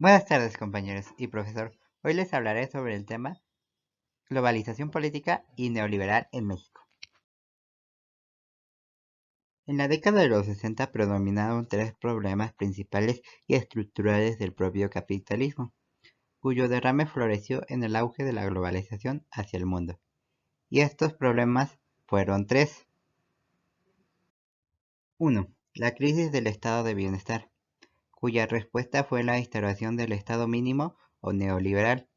Buenas tardes, compañeros y profesor. Hoy les hablaré sobre el tema globalización política y neoliberal en México. En la década de los 60 predominaron tres problemas principales y estructurales del propio capitalismo, cuyo derrame floreció en el auge de la globalización hacia el mundo. Y estos problemas fueron tres. 1. La crisis del estado de bienestar, cuya respuesta fue la instauración del estado mínimo o neoliberal.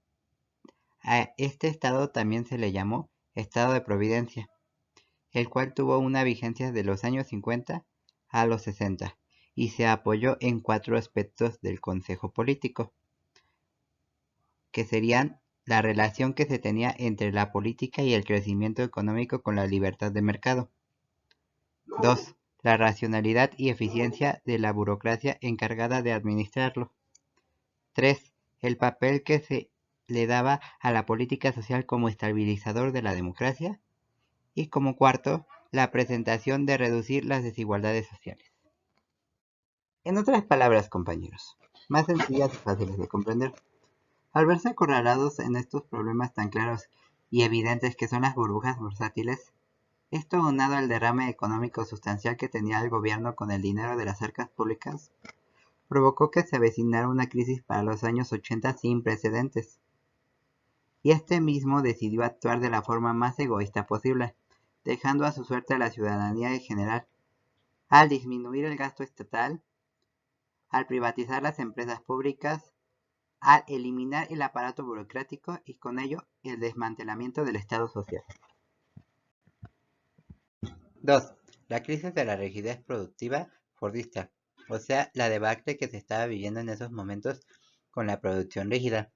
A este estado también se le llamó estado de providencia, el cual tuvo una vigencia de los años 50 a los 60 y se apoyó en cuatro aspectos del Consejo Político, que serían la relación que se tenía entre la política y el crecimiento económico con la libertad de mercado. 2. La racionalidad y eficiencia de la burocracia encargada de administrarlo. 3. El papel que se le daba a la política social como estabilizador de la democracia. Y como cuarto, la presentación de reducir las desigualdades sociales. En otras palabras, compañeros, más sencillas y fáciles de comprender, al verse acorralados en estos problemas tan claros y evidentes que son las burbujas bursátiles, esto aunado al derrame económico sustancial que tenía el gobierno con el dinero de las arcas públicas, provocó que se avecinara una crisis para los años 80 sin precedentes. Y este mismo decidió actuar de la forma más egoísta posible, dejando a su suerte a la ciudadanía en general, al disminuir el gasto estatal, al privatizar las empresas públicas, al eliminar el aparato burocrático y con ello el desmantelamiento del Estado social. 2. La crisis de la rigidez productiva fordista, o sea, la debacle que se estaba viviendo en esos momentos con la producción rígida,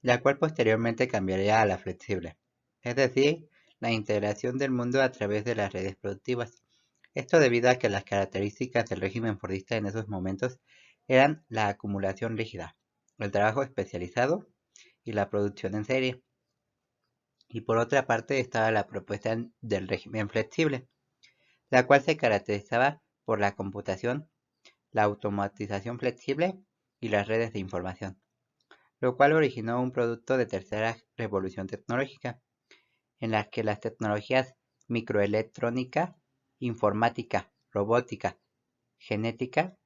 la cual posteriormente cambiaría a la flexible, es decir, la integración del mundo a través de las redes productivas. Esto debido a que las características del régimen fordista en esos momentos eran la acumulación rígida, el trabajo especializado y la producción en serie. Y por otra parte estaba la propuesta del régimen flexible, la cual se caracterizaba por la computación, la automatización flexible y las redes de información, lo cual originó un producto de tercera revolución tecnológica, en la que las tecnologías microelectrónica, informática, robótica, genética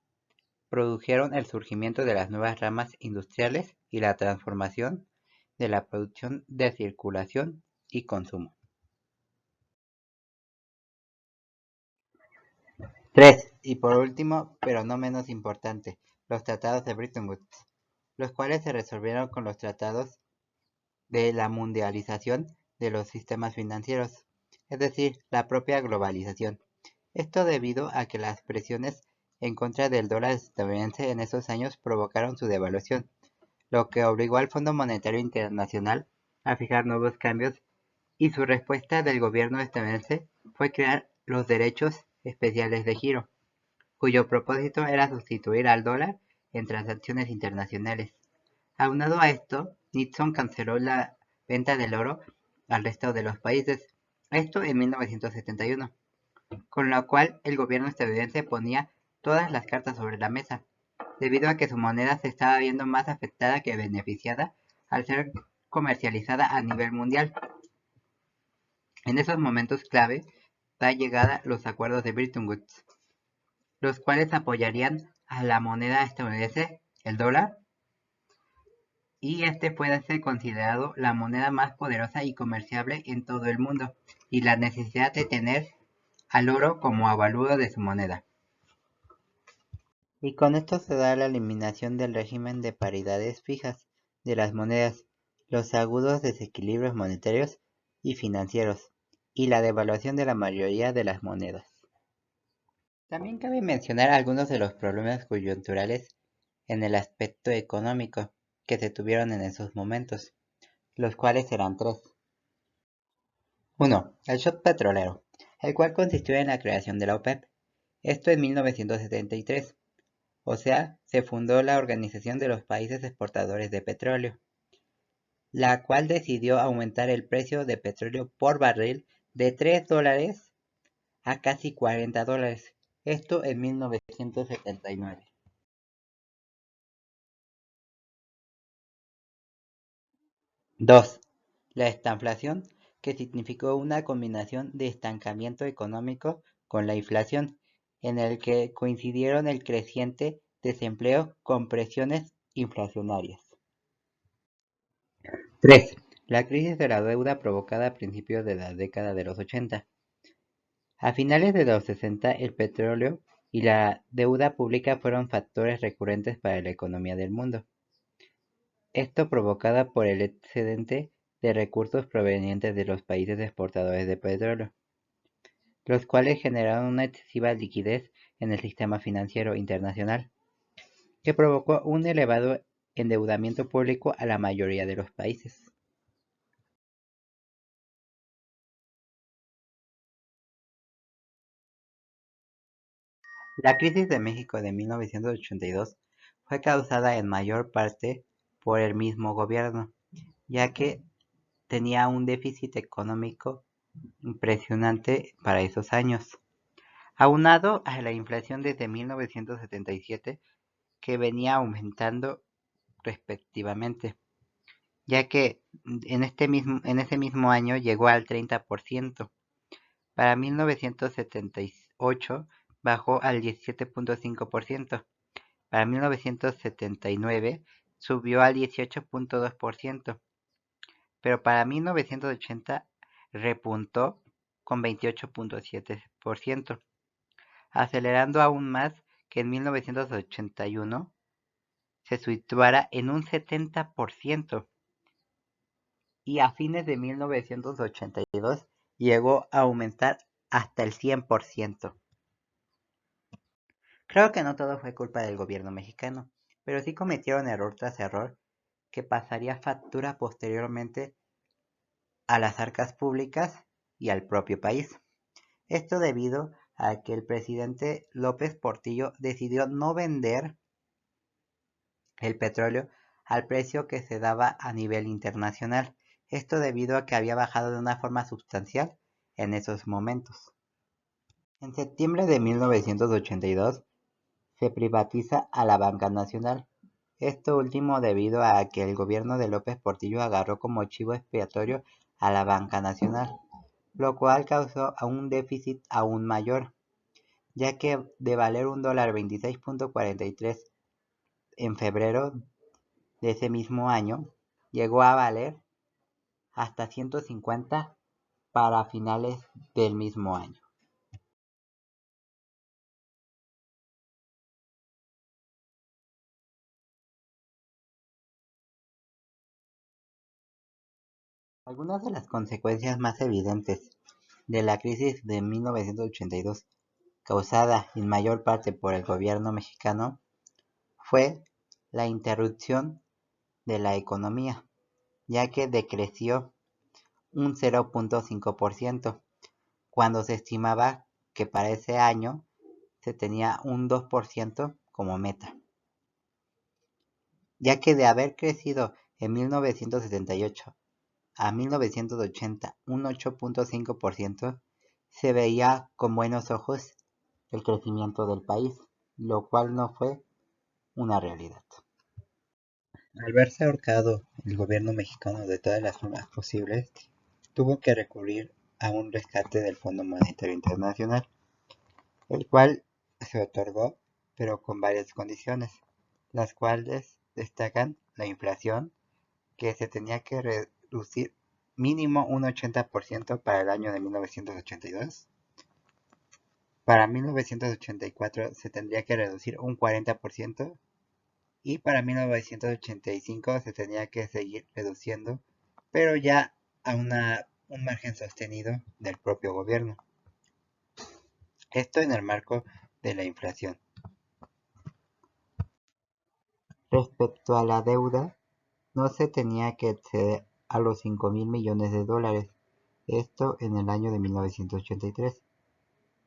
produjeron el surgimiento de las nuevas ramas industriales y la transformación de la producción de circulación y consumo. 3. Y por último, pero no menos importante, los tratados de Bretton Woods, los cuales se resolvieron con los tratados de la mundialización de los sistemas financieros, es decir, la propia globalización. Esto debido a que las presiones en contra del dólar estadounidense en esos años provocaron su devaluación, lo que obligó al Fondo Monetario Internacional a fijar nuevos cambios y su respuesta del gobierno estadounidense fue crear los derechos especiales de giro, cuyo propósito era sustituir al dólar en transacciones internacionales. Aunado a esto, Nixon canceló la venta del oro al resto de los países, esto en 1971, con lo cual el gobierno estadounidense ponía todas las cartas sobre la mesa, debido a que su moneda se estaba viendo más afectada que beneficiada al ser comercializada a nivel mundial. En esos momentos clave da llegada los acuerdos de Bretton Woods, los cuales apoyarían a la moneda estadounidense, el dólar, y este puede ser considerado la moneda más poderosa y comerciable en todo el mundo, y la necesidad de tener al oro como avalúo de su moneda. Y con esto se da la eliminación del régimen de paridades fijas de las monedas, los agudos desequilibrios monetarios y financieros, y la devaluación de la mayoría de las monedas. También cabe mencionar algunos de los problemas coyunturales en el aspecto económico que se tuvieron en esos momentos, los cuales eran tres. 1. El shock petrolero, el cual consistió en la creación de la OPEP, esto en 1973, o sea, se fundó la Organización de los Países Exportadores de Petróleo, la cual decidió aumentar el precio de petróleo por barril de $3 a casi $40, esto en 1979. 2. La estanflación, que significó una combinación de estancamiento económico con la inflación, en el que coincidieron el creciente desempleo con presiones inflacionarias. 3. La crisis de la deuda provocada a principios de la década de los 80. A finales de los 60, el petróleo y la deuda pública fueron factores recurrentes para la economía del mundo. Esto provocada por el excedente de recursos provenientes de los países exportadores de petróleo, los cuales generaron una excesiva liquidez en el sistema financiero internacional, que provocó un elevado endeudamiento público a la mayoría de los países. La crisis de México de 1982 fue causada en mayor parte por el mismo gobierno, ya que tenía un déficit económico impresionante para esos años, aunado a la inflación desde 1977 que venía aumentando respectivamente, ya que en ese mismo año llegó al 30%. Para 1978 bajó al 17.5%. Para 1979 subió al 18.2%, pero para 1980 repuntó con 28.7%, acelerando aún más que en 1981 se situara en un 70% y a fines de 1982 llegó a aumentar hasta el 100%. Creo que no todo fue culpa del gobierno mexicano, pero sí cometieron error tras error que pasaría factura posteriormente a las arcas públicas y al propio país. Esto debido a que el presidente López Portillo decidió no vender el petróleo al precio que se daba a nivel internacional. Esto debido a que había bajado de una forma sustancial en esos momentos. En septiembre de 1982 se privatiza a la Banca Nacional. Esto último debido a que el gobierno de López Portillo agarró como chivo expiatorio a la Banca Nacional, lo cual causó un déficit aún mayor, ya que de valer $26.43 en febrero de ese mismo año, llegó a valer hasta 150 para finales del mismo año. Algunas de las consecuencias más evidentes de la crisis de 1982, causada en mayor parte por el gobierno mexicano, fue la interrupción de la economía, ya que decreció un 0.5%, cuando se estimaba que para ese año se tenía un 2% como meta, ya que de haber crecido en 1978 a 1980 un 8.5%, se veía con buenos ojos el crecimiento del país, lo cual no fue una realidad. Al verse ahorcado el gobierno mexicano de todas las formas posibles, tuvo que recurrir a un rescate del Fondo Monetario Internacional, el cual se otorgó, pero con varias condiciones, las cuales destacan la inflación, que se tenía que reducir mínimo un 80% para el año de 1982. Para 1984 se tendría que reducir un 40% y para 1985 se tenía que seguir reduciendo, pero ya a un margen sostenido del propio gobierno. Esto en el marco de la inflación. Respecto a la deuda, no se tenía que exceder a los 5.000 millones de dólares, esto en el año de 1983,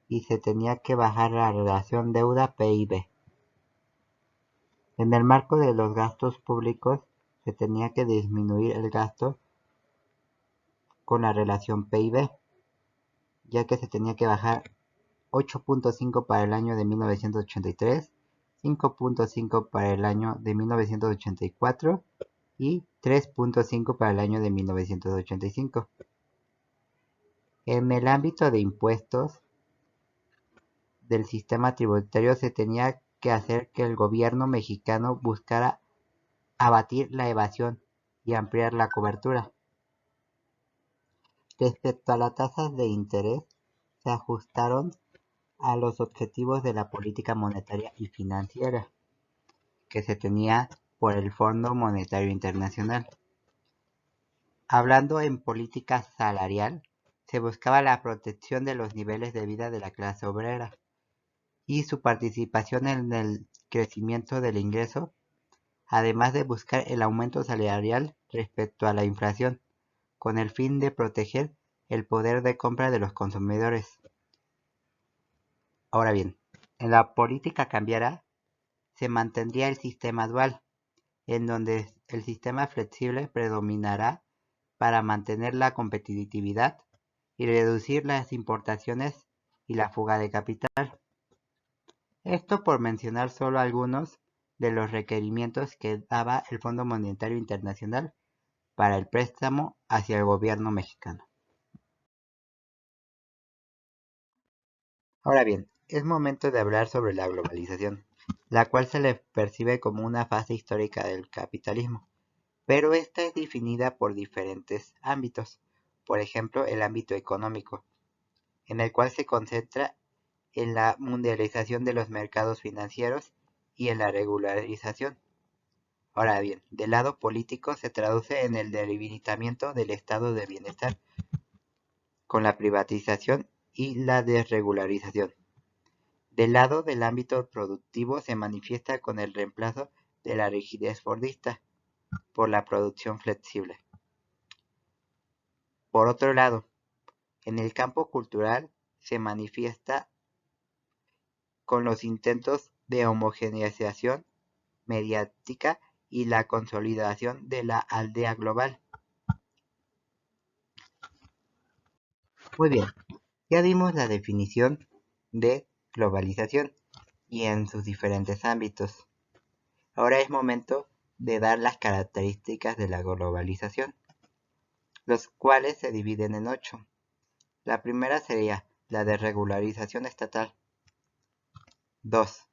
y se tenía que bajar la relación deuda-PIB. En el marco de los gastos públicos, se tenía que disminuir el gasto con la relación PIB, ya que se tenía que bajar 8.5 para el año de 1983, 5.5 para el año de 1984 y 3.5 para el año de 1985. En el ámbito de impuestos del sistema tributario se tenía que hacer que el gobierno mexicano buscara abatir la evasión y ampliar la cobertura. Respecto a las tasas de interés, se ajustaron a los objetivos de la política monetaria y financiera que se tenía por el Fondo Monetario Internacional. Hablando en política salarial, se buscaba la protección de los niveles de vida de la clase obrera y su participación en el crecimiento del ingreso, además de buscar el aumento salarial respecto a la inflación, con el fin de proteger el poder de compra de los consumidores. Ahora bien, en la política cambiaria se mantendría el sistema dual, en donde el sistema flexible predominará para mantener la competitividad y reducir las importaciones y la fuga de capital. Esto por mencionar solo algunos de los requerimientos que daba el Fondo Monetario Internacional para el préstamo hacia el gobierno mexicano. Ahora bien, es momento de hablar sobre la globalización, la cual se le percibe como una fase histórica del capitalismo, pero esta es definida por diferentes ámbitos. Por ejemplo, el ámbito económico, en el cual se concentra en la mundialización de los mercados financieros y en la regularización. Ahora bien, del lado político se traduce en el debilitamiento del estado de bienestar, con la privatización y la desregularización. Del lado del ámbito productivo se manifiesta con el reemplazo de la rigidez fordista por la producción flexible. Por otro lado, en el campo cultural se manifiesta con los intentos de homogeneización mediática y la consolidación de la aldea global. Muy bien, ya vimos la definición de globalización y en sus diferentes ámbitos. Ahora es momento de dar las características de la globalización, los cuales se dividen en 8. La primera sería la desregularización estatal. 2.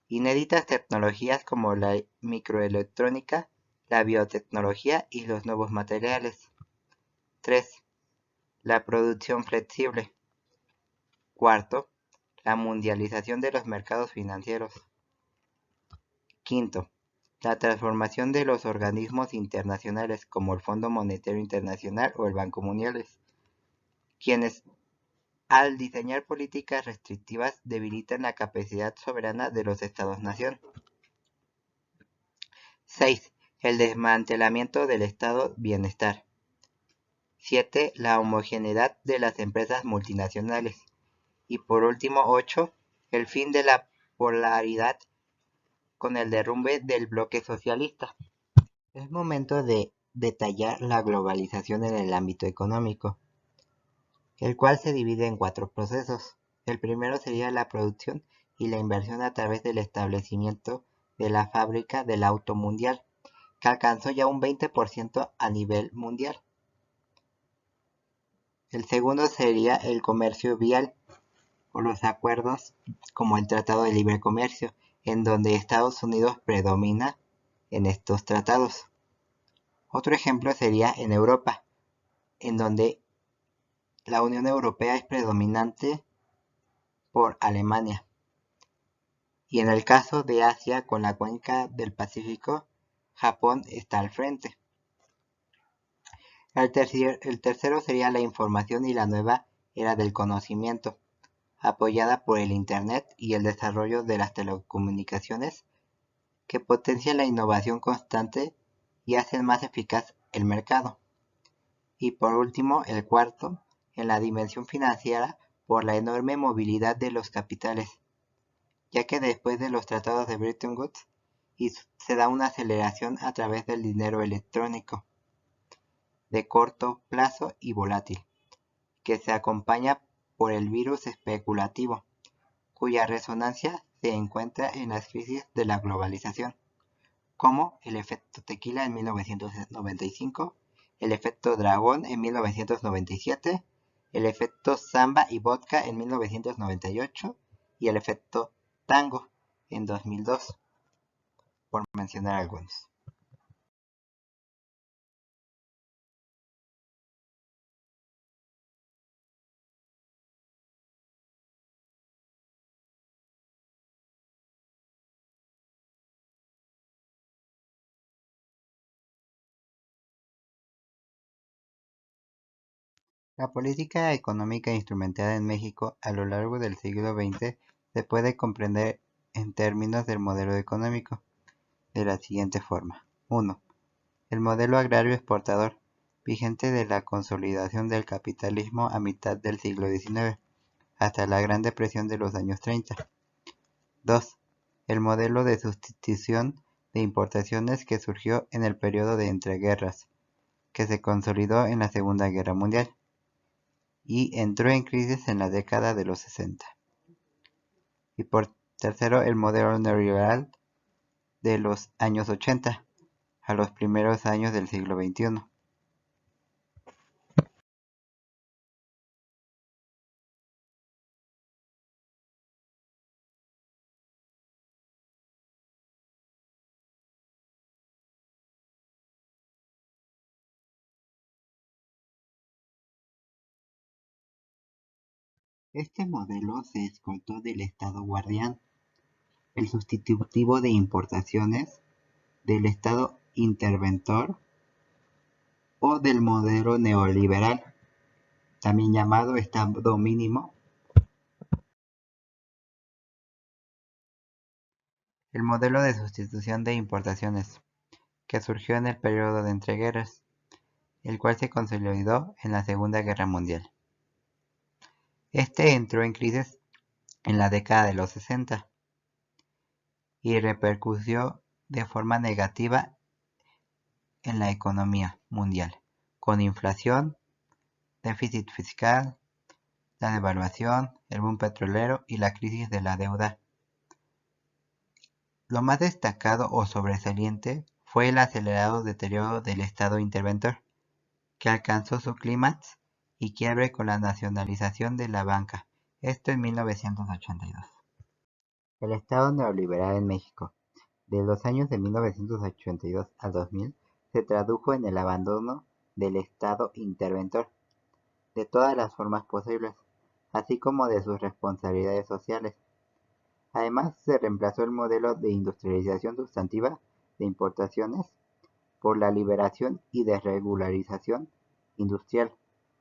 Inéditas tecnologías como la microelectrónica, la biotecnología y los nuevos materiales. 3. La producción flexible. 4. La mundialización de los mercados financieros. 5. La transformación de los organismos internacionales como el Fondo Monetario Internacional o el Banco Mundial, quienes al diseñar políticas restrictivas debilitan la capacidad soberana de los Estados-nación. 6. El desmantelamiento del Estado bienestar. 7. La homogeneidad de las empresas multinacionales. Y por último, 8. El fin de la polaridad con el derrumbe del bloque socialista. Es momento de detallar la globalización en el ámbito económico, el cual se divide en 4 procesos. El primero sería la producción y la inversión a través del establecimiento de la fábrica del auto mundial, que alcanzó ya un 20% a nivel mundial. El segundo sería el comercio vial, o los acuerdos como el Tratado de Libre Comercio, en donde Estados Unidos predomina en estos tratados. Otro ejemplo sería en Europa, en donde la Unión Europea es predominante por Alemania. Y en el caso de Asia, con la cuenca del Pacífico, Japón está al frente. El tercero sería la información y la nueva era del conocimiento, apoyada por el Internet y el desarrollo de las telecomunicaciones, que potencia la innovación constante y hacen más eficaz el mercado. Y por último, el cuarto, en la dimensión financiera, por la enorme movilidad de los capitales, ya que después de los tratados de Bretton Woods se da una aceleración a través del dinero electrónico, de corto plazo y volátil, que se acompaña por el virus especulativo, cuya resonancia se encuentra en las crisis de la globalización, como el efecto tequila en 1995, el efecto dragón en 1997, el efecto samba y vodka en 1998 y el efecto tango en 2002, por mencionar algunos. La política económica instrumental en México a lo largo del siglo XX se puede comprender en términos del modelo económico de la siguiente forma. 1. El modelo agrario exportador, vigente de la consolidación del capitalismo a mitad del siglo XIX, hasta la Gran Depresión de los años 30. 2. El modelo de sustitución de importaciones que surgió en el periodo de entreguerras, que se consolidó en la Segunda Guerra Mundial y entró en crisis en la década de los 60. Y por tercero, el modelo neoliberal de los años 80 a los primeros años del siglo XXI. Este modelo se escoltó del Estado guardián, el sustitutivo de importaciones, del Estado interventor o del modelo neoliberal, también llamado Estado mínimo. El modelo de sustitución de importaciones, que surgió en el periodo de entreguerras, el cual se consolidó en la Segunda Guerra Mundial. Este entró en crisis en la década de los 60 y repercutió de forma negativa en la economía mundial, con inflación, déficit fiscal, la devaluación, el boom petrolero y la crisis de la deuda. Lo más destacado o sobresaliente fue el acelerado deterioro del Estado interventor, que alcanzó su clímax y quiebre con la nacionalización de la banca, esto en 1982. El Estado neoliberal en México, de los años de 1982 al 2000, se tradujo en el abandono del Estado interventor, de todas las formas posibles, así como de sus responsabilidades sociales. Además, se reemplazó el modelo de industrialización sustantiva de importaciones por la liberación y desregularización industrial,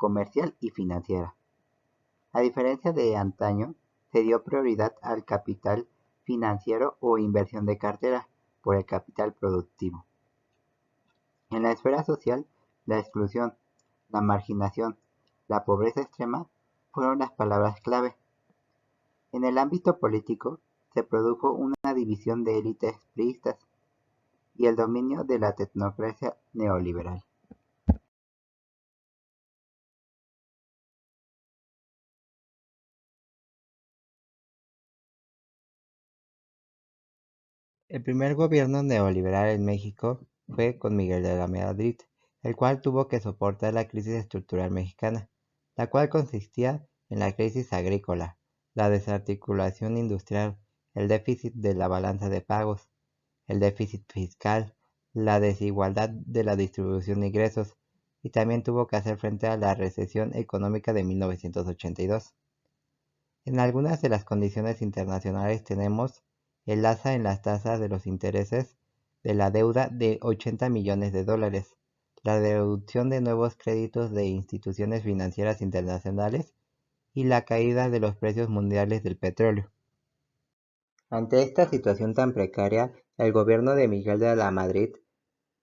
comercial y financiera. A diferencia de antaño, se dio prioridad al capital financiero o inversión de cartera por el capital productivo. En la esfera social, la exclusión, la marginación, la pobreza extrema fueron las palabras clave. En el ámbito político, se produjo una división de élites priistas y el dominio de la tecnocracia neoliberal. El primer gobierno neoliberal en México fue con Miguel de la Madrid, el cual tuvo que soportar la crisis estructural mexicana, la cual consistía en la crisis agrícola, la desarticulación industrial, el déficit de la balanza de pagos, el déficit fiscal, la desigualdad de la distribución de ingresos, y también tuvo que hacer frente a la recesión económica de 1982. En algunas de las condiciones internacionales tenemos el alza en las tasas de los intereses de la deuda de 80 millones de dólares, la reducción de nuevos créditos de instituciones financieras internacionales y la caída de los precios mundiales del petróleo. Ante esta situación tan precaria, el gobierno de Miguel de la Madrid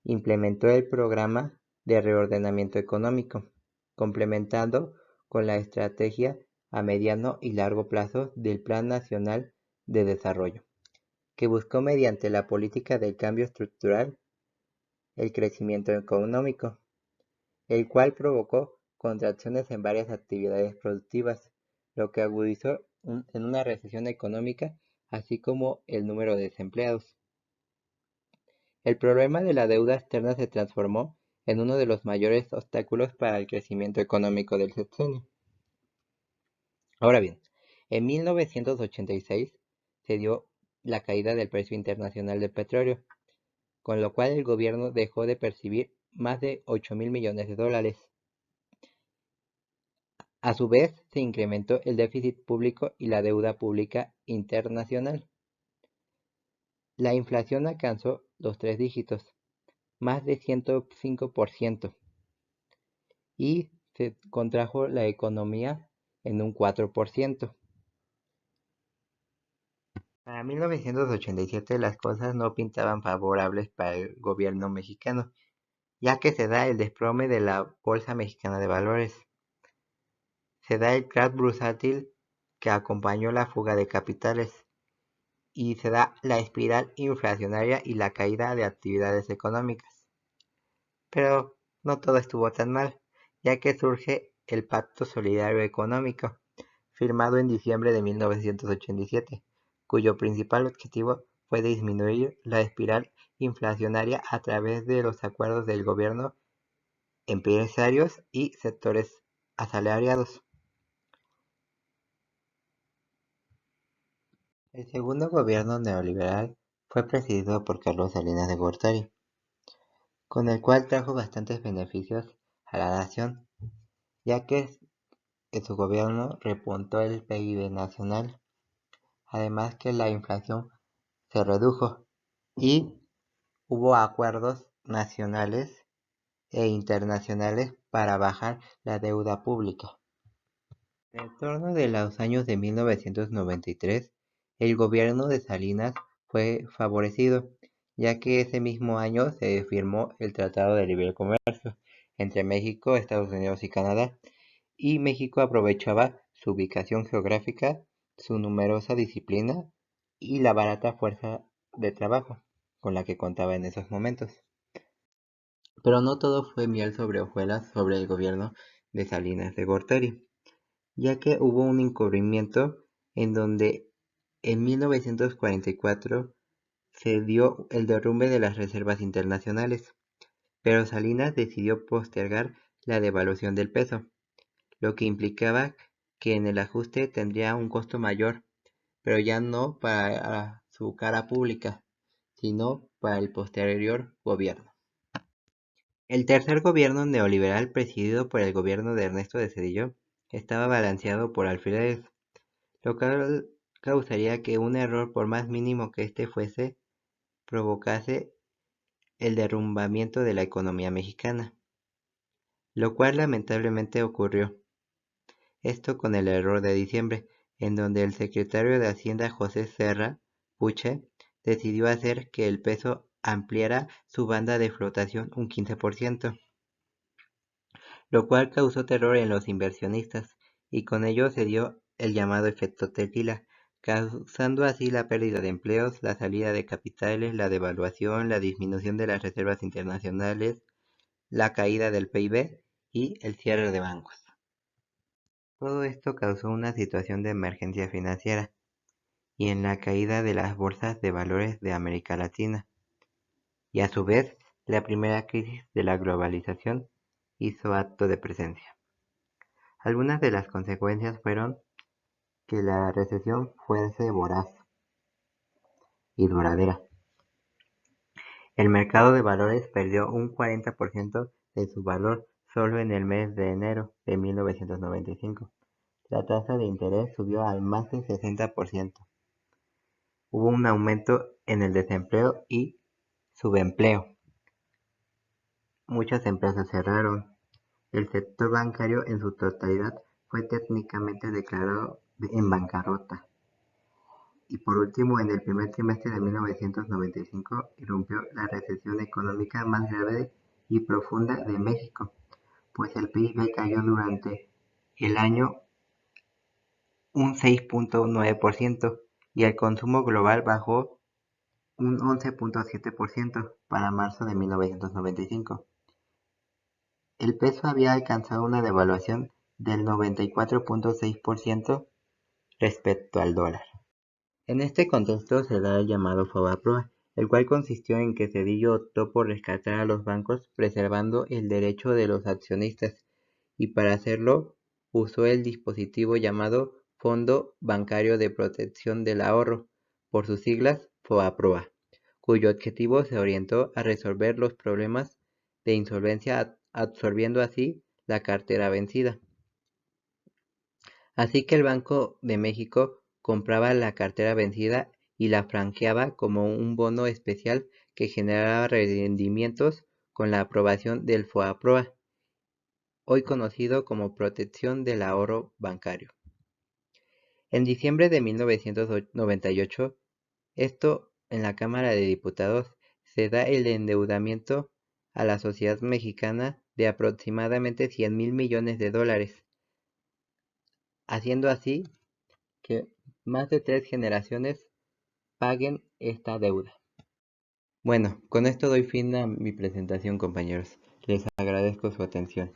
implementó el Programa de Reordenamiento Económico, complementado con la estrategia a mediano y largo plazo del Plan Nacional de Desarrollo, que buscó mediante la política del cambio estructural el crecimiento económico, el cual provocó contracciones en varias actividades productivas, lo que agudizó en una recesión económica, así como el número de desempleados. El problema de la deuda externa se transformó en uno de los mayores obstáculos para el crecimiento económico del sexenio. Ahora bien, en 1986 se dio la caída del precio internacional del petróleo, con lo cual el gobierno dejó de percibir más de 8.000 millones de dólares. A su vez, se incrementó el déficit público y la deuda pública internacional. La inflación alcanzó los 3 dígitos, más de 105%, y se contrajo la economía en un 4%. Para 1987 las cosas no pintaban favorables para el gobierno mexicano, ya que se da el desplome de la Bolsa Mexicana de Valores. Se da el crash bursátil que acompañó la fuga de capitales y se da la espiral inflacionaria y la caída de actividades económicas. Pero no todo estuvo tan mal, ya que surge el Pacto Solidario Económico, firmado en diciembre de 1987, cuyo principal objetivo fue disminuir la espiral inflacionaria a través de los acuerdos del gobierno, empresarios y sectores asalariados. El segundo gobierno neoliberal fue presidido por Carlos Salinas de Gortari, con el cual trajo bastantes beneficios a la nación, ya que en su gobierno repuntó el PIB nacional, además que la inflación se redujo y hubo acuerdos nacionales e internacionales para bajar la deuda pública. En el torno de los años de 1993, el gobierno de Salinas fue favorecido, ya que ese mismo año se firmó el Tratado de Libre Comercio entre México, Estados Unidos y Canadá, y México aprovechaba su ubicación geográfica, su numerosa disciplina y la barata fuerza de trabajo con la que contaba en esos momentos. Pero no todo fue miel sobre hojuelas sobre el gobierno de Salinas de Gortari, ya que hubo un encubrimiento en donde en 1944 se dio el derrumbe de las reservas internacionales, pero Salinas decidió postergar la devaluación del peso, lo que implicaba que en el ajuste tendría un costo mayor, pero ya no para su cara pública, sino para el posterior gobierno. El tercer gobierno neoliberal, presidido por el gobierno de Ernesto de Zedillo, estaba balanceado por alfileres, lo cual causaría que un error, por más mínimo que éste fuese, provocase el derrumbamiento de la economía mexicana, lo cual lamentablemente ocurrió. Esto con el error de diciembre, en donde el secretario de Hacienda José Serra Puche decidió hacer que el peso ampliara su banda de flotación un 15%, lo cual causó terror en los inversionistas, y con ello se dio el llamado efecto tequila, causando así la pérdida de empleos, la salida de capitales, la devaluación, la disminución de las reservas internacionales, la caída del PIB y el cierre de bancos. Todo esto causó una situación de emergencia financiera y en la caída de las bolsas de valores de América Latina, y a su vez la primera crisis de la globalización hizo acto de presencia. Algunas de las consecuencias fueron que la recesión fuese voraz y duradera. El mercado de valores perdió un 40% de su valor solo en el mes de enero de 1995. La tasa de interés subió al más del 60%. Hubo un aumento en el desempleo y subempleo. Muchas empresas cerraron. El sector bancario en su totalidad fue técnicamente declarado en bancarrota. Y por último, en el primer trimestre de 1995 irrumpió la recesión económica más grave y profunda de México, pues el PIB cayó durante el año un 6.9% y el consumo global bajó un 11.7% para marzo de 1995. El peso había alcanzado una devaluación del 94.6% respecto al dólar. En este contexto se da el llamado Fobaproa, el cual consistió en que Cedillo optó por rescatar a los bancos preservando el derecho de los accionistas, y para hacerlo usó el dispositivo llamado Fondo Bancario de Protección del Ahorro, por sus siglas FOAPROA, cuyo objetivo se orientó a resolver los problemas de insolvencia absorbiendo así la cartera vencida. Así que el Banco de México compraba la cartera vencida y la franqueaba como un bono especial que generaba rendimientos con la aprobación del FOAPROA, hoy conocido como Protección del Ahorro Bancario. En diciembre de 1998, esto en la Cámara de Diputados, se da el endeudamiento a la sociedad mexicana de aproximadamente 100,000 millones de dólares, haciendo así que más de 3 generaciones paguen esta deuda. Bueno, con esto doy fin a mi presentación, compañeros. Les agradezco su atención.